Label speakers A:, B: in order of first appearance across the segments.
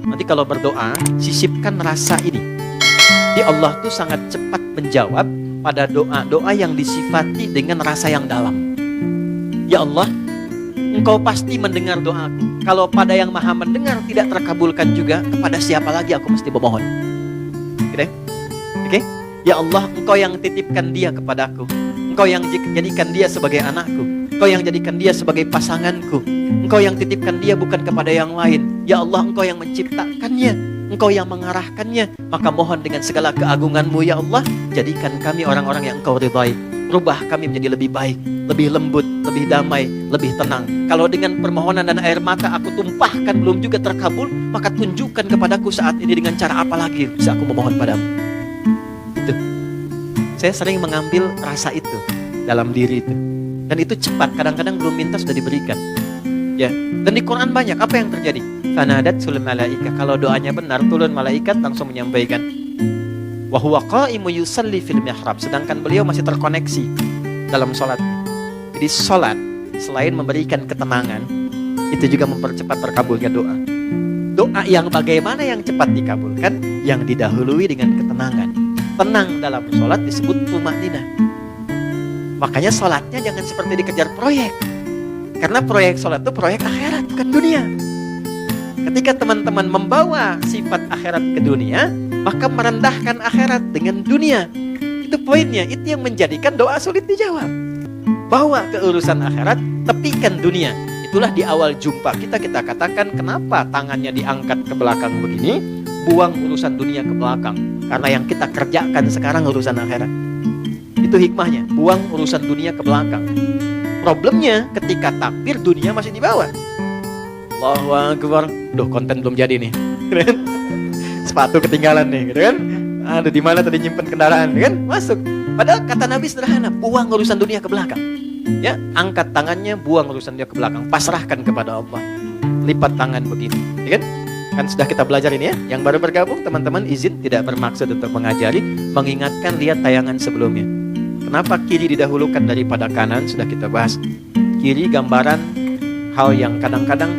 A: Nanti kalau berdoa, sisipkan rasa ini. Di Allah tuh sangat cepat menjawab pada doa-doa yang disifati dengan rasa yang dalam. Ya Allah, Engkau pasti mendengar doaku. Kalau pada yang maha mendengar tidak terkabulkan juga, kepada siapa lagi aku mesti memohon? Oke? Oke? Ya Allah, Engkau yang titipkan dia kepadaku. Engkau yang jadikan dia sebagai anakku. Engkau yang jadikan dia sebagai pasanganku. Engkau yang titipkan dia bukan kepada yang lain. Ya Allah, Engkau yang menciptakannya, Engkau yang mengarahkannya. Maka mohon dengan segala keagungan-Mu ya Allah, jadikan kami orang-orang yang Engkau ridhai. Rubah kami menjadi lebih baik, lebih lembut, lebih damai, lebih tenang. Kalau dengan permohonan dan air mata aku tumpahkan belum juga terkabul, maka tunjukkan kepadaku saat ini dengan cara apa lagi bisa aku memohon padamu. Itu. Saya sering mengambil rasa itu dalam diri itu. Dan itu cepat, kadang-kadang belum minta sudah diberikan. Ya, dan di Quran banyak apa yang terjadi. Fanadatul malaika, kalau doanya benar turun malaikat langsung menyampaikan. Wa huwa qa'imu yusalli fil mihrab, sedangkan beliau masih terkoneksi dalam sholat. Jadi sholat selain memberikan ketenangan, itu juga mempercepat terkabulnya doa. Doa yang bagaimana yang cepat dikabulkan? Yang didahului dengan ketenangan. Tenang dalam sholat disebut tumaninah. Makanya sholatnya jangan seperti dikejar proyek. Karena proyek sholat itu proyek akhirat, bukan dunia. Ketika teman-teman membawa sifat akhirat ke dunia, maka merendahkan akhirat dengan dunia. Itu poinnya, itu yang menjadikan doa sulit dijawab. Bawa ke urusan akhirat, tepikan dunia. Itulah di awal jumpa kita katakan kenapa tangannya diangkat ke belakang begini, buang urusan dunia ke belakang. Karena yang kita kerjakan sekarang urusan akhirat. Itu hikmahnya, buang urusan dunia ke belakang. Problemnya ketika takbir dunia masih di bawah. Allahu Akbar. Duh, konten belum jadi nih. Sepatu ketinggalan nih, gitu kan? Ada di mana tadi nyimpen kendaraan, kan? Masuk. Padahal kata Nabi sederhana, buang urusan dunia ke belakang. Ya, angkat tangannya, buang urusan dunia ke belakang, pasrahkan kepada Allah. Lipat tangan begini, ya kan? Kan sudah kita belajar ini ya. Yang baru bergabung, teman-teman izin tidak bermaksud untuk mengajari, mengingatkan lihat tayangan sebelumnya. Kenapa kiri didahulukan daripada kanan? Sudah kita bahas. Kiri gambaran hal yang kadang-kadang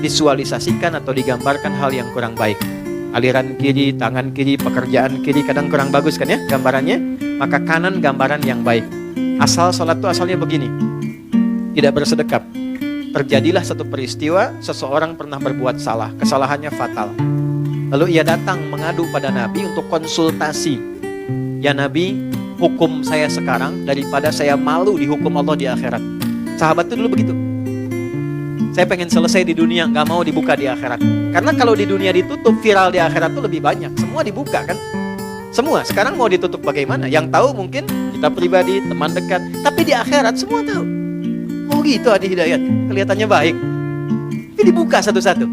A: divisualisasikan atau digambarkan hal yang kurang baik. Aliran kiri, tangan kiri, pekerjaan kiri kadang kurang bagus kan ya gambarannya. Maka kanan gambaran yang baik. Asal sholat itu asalnya begini. Tidak bersedekap. Terjadilah satu peristiwa, seseorang pernah berbuat salah, kesalahannya fatal. Lalu ia datang mengadu pada Nabi untuk konsultasi. Ya Nabi, hukum saya sekarang daripada saya malu dihukum Allah di akhirat. Sahabat itu dulu begitu. Saya pengen selesai di dunia, gak mau dibuka di akhirat. Karena kalau di dunia ditutup, viral di akhirat itu lebih banyak. Semua dibuka kan? Semua, sekarang mau ditutup bagaimana? Yang tahu mungkin kita pribadi, teman dekat. Tapi di akhirat semua tahu. Oh gitu Adi Hidayat, kelihatannya baik. Tapi dibuka satu-satu.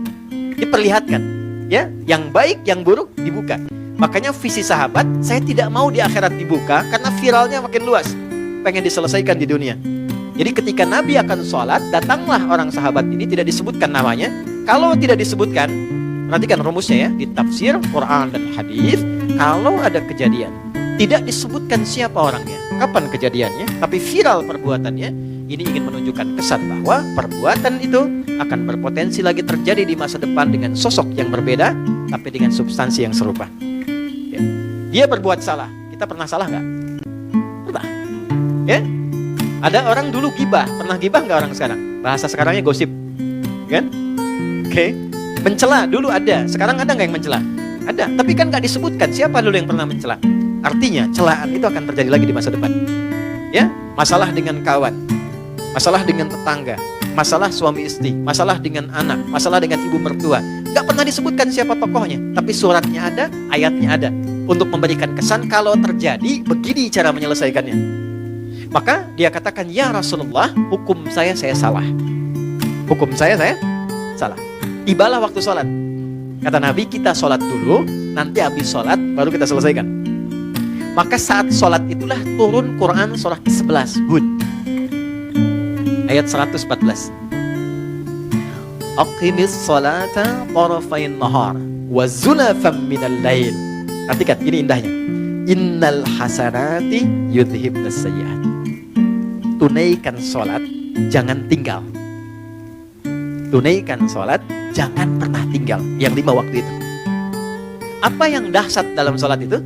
A: Diperlihatkan. Ya, yang baik, yang buruk dibuka. Makanya visi sahabat, saya tidak mau di akhirat dibuka karena viralnya makin luas. Pengen diselesaikan di dunia. Jadi ketika Nabi akan sholat, datanglah orang sahabat ini, tidak disebutkan namanya. Kalau tidak disebutkan, perhatikan rumusnya ya, di tafsir, Quran dan hadis, kalau ada kejadian, tidak disebutkan siapa orangnya, kapan kejadiannya, tapi viral perbuatannya, ini ingin menunjukkan kesan bahwa perbuatan itu akan berpotensi lagi terjadi di masa depan dengan sosok yang berbeda, tapi dengan substansi yang serupa. Ya. Dia berbuat salah, kita pernah salah nggak? Pernah. Ya. Ada orang dulu gibah, pernah gibah nggak orang sekarang? Bahasa sekarangnya gosip, kan? Oke. Mencela dulu ada, sekarang ada nggak yang mencela? Ada, tapi kan nggak disebutkan siapa dulu yang pernah mencela. Artinya celaan itu akan terjadi lagi di masa depan. Ya, masalah dengan kawan, masalah dengan tetangga, masalah suami istri, masalah dengan anak, masalah dengan ibu mertua. Nggak pernah disebutkan siapa tokohnya, tapi suratnya ada, ayatnya ada, untuk memberikan kesan kalau terjadi begini cara menyelesaikannya. Maka dia katakan, ya Rasulullah, hukum saya salah. Hukum saya salah. Tibalah waktu sholat. Kata Nabi, kita sholat dulu, nanti habis sholat baru kita selesaikan. Maka saat sholat itulah turun Quran surah ke-11 Hud ayat 114. Aqimis sholata tarafain nahar wa zulafam minal lail. Perhatikan, ini indahnya. Innal hasanati yudhibnas sayyi'at. Tunaikan sholat, jangan tinggal. Tunaikan sholat, jangan pernah tinggal. Yang 5 waktu itu. Apa yang dahsyat dalam sholat itu?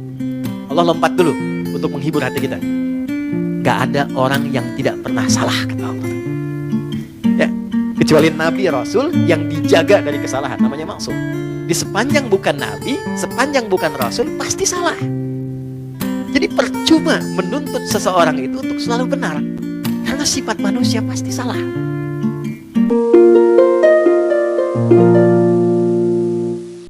A: Allah lompat dulu untuk menghibur hati kita. Gak ada orang yang tidak pernah salah, kata Allah. Ya, kecuali Nabi Rasul yang dijaga dari kesalahan, namanya maksum. Di sepanjang bukan Nabi, sepanjang bukan Rasul, pasti salah. Jadi percuma menuntut seseorang itu untuk selalu benar, karena sifat manusia pasti salah.